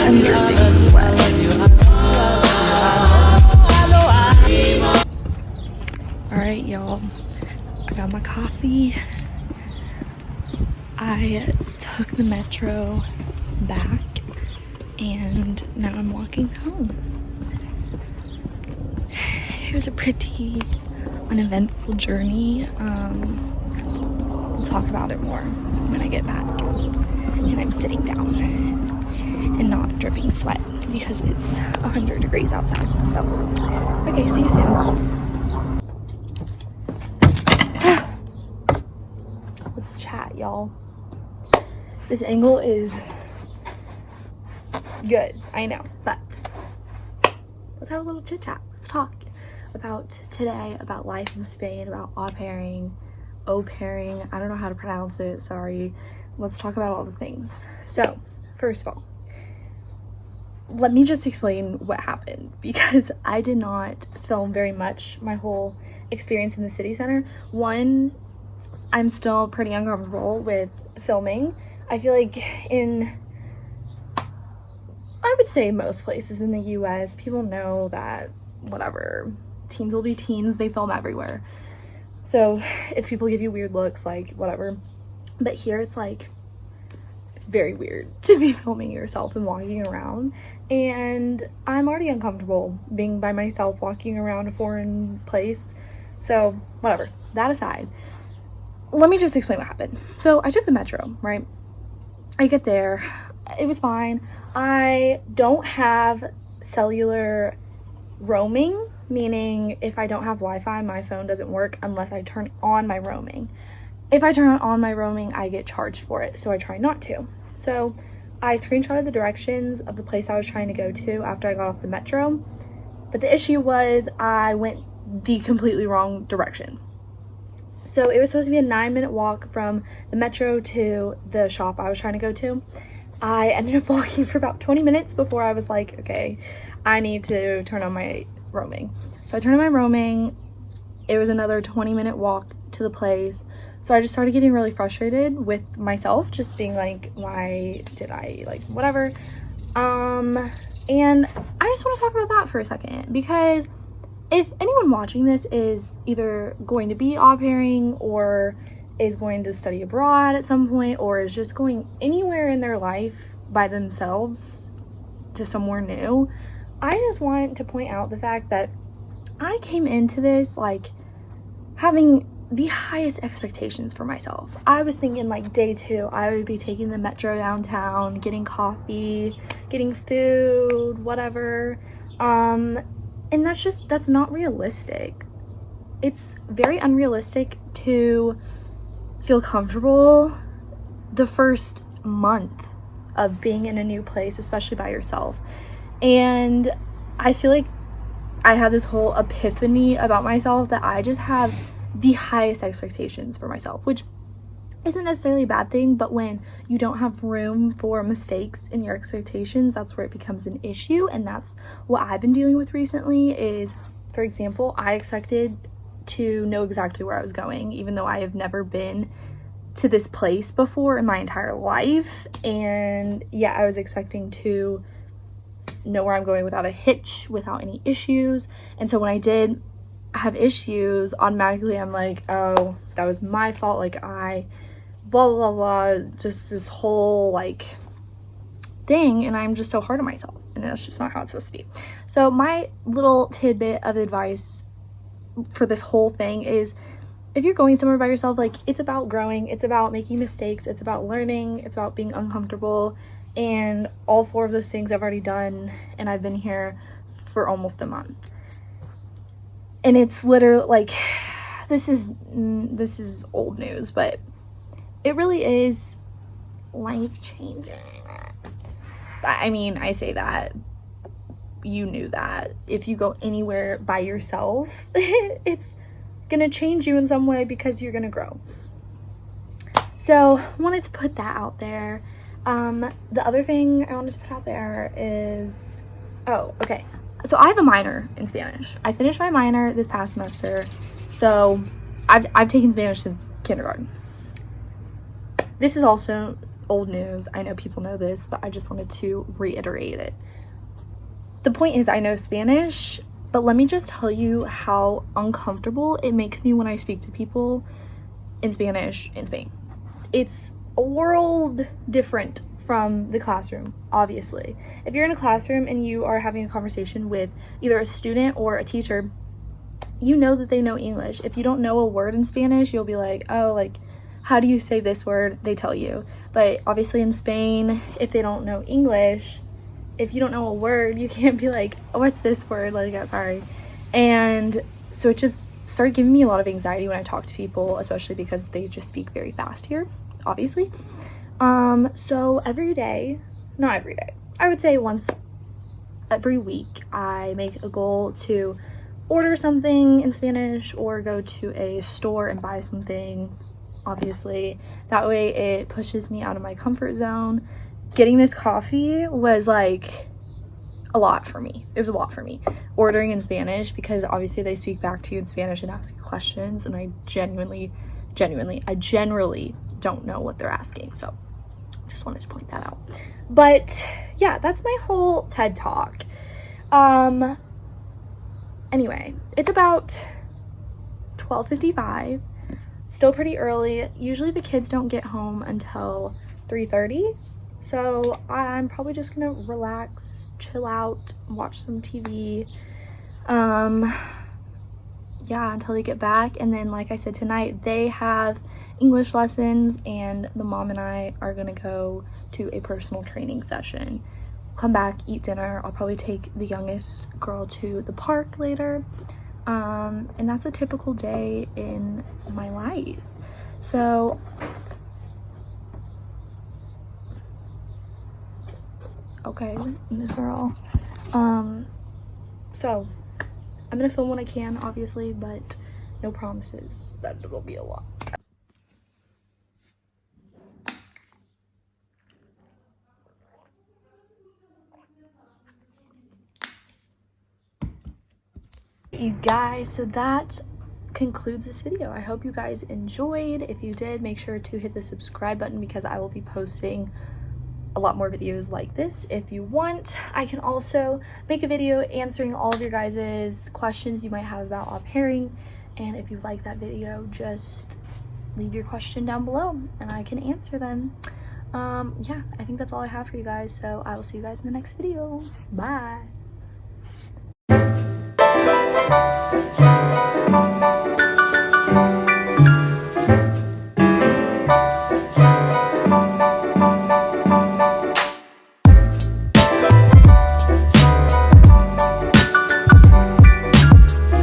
I'm dripping sweat. Alright, y'all. I got my coffee. I took the metro back and now I'm walking home. It was a pretty uneventful journey. I'll talk about it more when I get back and I'm sitting down and not dripping sweat because it's 100 degrees outside. So, okay, see you soon. Let's chat, y'all. This angle is good, I know, but let's have a little chit chat. Let's talk about today, about life in Spain, about au pairing, I don't know how to pronounce it, sorry. Let's talk about all the things. So, first of all, let me just explain what happened, because I did not film very much my whole experience in the city center. One, I'm still pretty uncomfortable with filming. I feel like I would say most places in the US, people know that whatever, teens will be teens, they film everywhere. So if people give you weird looks, like whatever. But here it's like, it's very weird to be filming yourself and walking around. And I'm already uncomfortable being by myself walking around a foreign place. So whatever, that aside, let me just explain what happened. So I took the metro, right? I get there, it was fine. I don't have cellular roaming, meaning if I don't have Wi-Fi, my phone doesn't work unless I turn on my roaming. If I turn on my roaming, I get charged for it, so I try not to. So I screenshotted the directions of the place I was trying to go to after I got off the metro, but the issue was I went the completely wrong direction. So it was supposed to be a 9-minute walk from the metro to the shop I was trying to go to. I ended up walking for about 20 minutes before I was like, okay, I need to turn on my roaming. So I turned on my roaming. It was another 20-minute walk to the place. So I just started getting really frustrated with myself, just being like, why did I, like, whatever. And I just want to talk about that for a second, because if anyone watching this is either going to be au pairing or is going to study abroad at some point, or is just going anywhere in their life by themselves to somewhere new, I just want to point out the fact that I came into this like having the highest expectations for myself. I was thinking like day 2 I would be taking the metro downtown, getting coffee, getting food, whatever, and that's not realistic. It's very unrealistic to feel comfortable the first month of being in a new place, especially by yourself. And I feel like I had this whole epiphany about myself that I just have the highest expectations for myself, which isn't necessarily a bad thing, but when you don't have room for mistakes in your expectations, that's where it becomes an issue. And that's what I've been dealing with recently is, for example, I expected to know exactly where I was going, even though I have never been to this place before in my entire life. And yeah, I was expecting to know where I'm going without a hitch, without any issues. And so when I did have issues, automatically I'm like, oh, that was my fault, like I blah blah blah, just this whole like thing, and I'm just so hard on myself, and that's just not how it's supposed to be. So my little tidbit of advice for this whole thing is, if you're going somewhere by yourself, like, it's about growing, it's about making mistakes, it's about learning, it's about being uncomfortable, and all 4 of those things I've already done, and I've been here for almost a month. And it's literally like, this is old news, but it really is life-changing. I mean, I say that, you knew that. If you go anywhere by yourself, it's gonna change you in some way because you're gonna grow. So, wanted to put that out there. The other thing I wanted to put out there is, oh, okay. So I have a minor in Spanish. I finished my minor this past semester, so I've taken Spanish since kindergarten. This is also old news. I know people know this, but I just wanted to reiterate it. The point is, I know Spanish, but let me just tell you how uncomfortable it makes me when I speak to people in Spanish in Spain. It's a world different from the classroom, obviously. If you're in a classroom and you are having a conversation with either a student or a teacher, you know that they know English. If you don't know a word in Spanish, you'll be like, oh, like, how do you say this word? They tell you. But obviously in Spain, if they don't know English, if you don't know a word, you can't be like, oh, what's this word? Like, oh, sorry. And so it just started giving me a lot of anxiety when I talk to people, especially because they just speak very fast here, obviously. So every day, not every day, I would say once every week, I make a goal to order something in Spanish or go to a store and buy something, obviously. That way it pushes me out of my comfort zone. Getting this coffee was like a lot for me. It was a lot for me. Ordering in Spanish, because obviously they speak back to you in Spanish and ask you questions, and I generally don't know what they're asking. So just wanted to point that out. But yeah, that's my whole TED Talk. Anyway, it's about 12:55. Still pretty early. Usually the kids don't get home until 3:30. So I'm probably just gonna relax, chill out, watch some TV. Yeah, until they get back. And then, like I said, tonight they have English lessons, and the mom and I are gonna go to a personal training session. Come back, eat dinner. I'll probably take the youngest girl to the park later. And that's a typical day in my life. So okay, Miss Girl. So I'm gonna film when I can, obviously, but no promises that it'll be a lot. You guys, so that concludes this video. I hope you guys enjoyed. If you did, make sure to hit the subscribe button, because I will be posting a lot more videos like this. If you want, I can also make a video answering all of your guys' questions you might have about au pairing, and if you like that video, just leave your question down below and I can answer them. Yeah, I think that's all I have for you guys, so I will see you guys in the next video. Bye.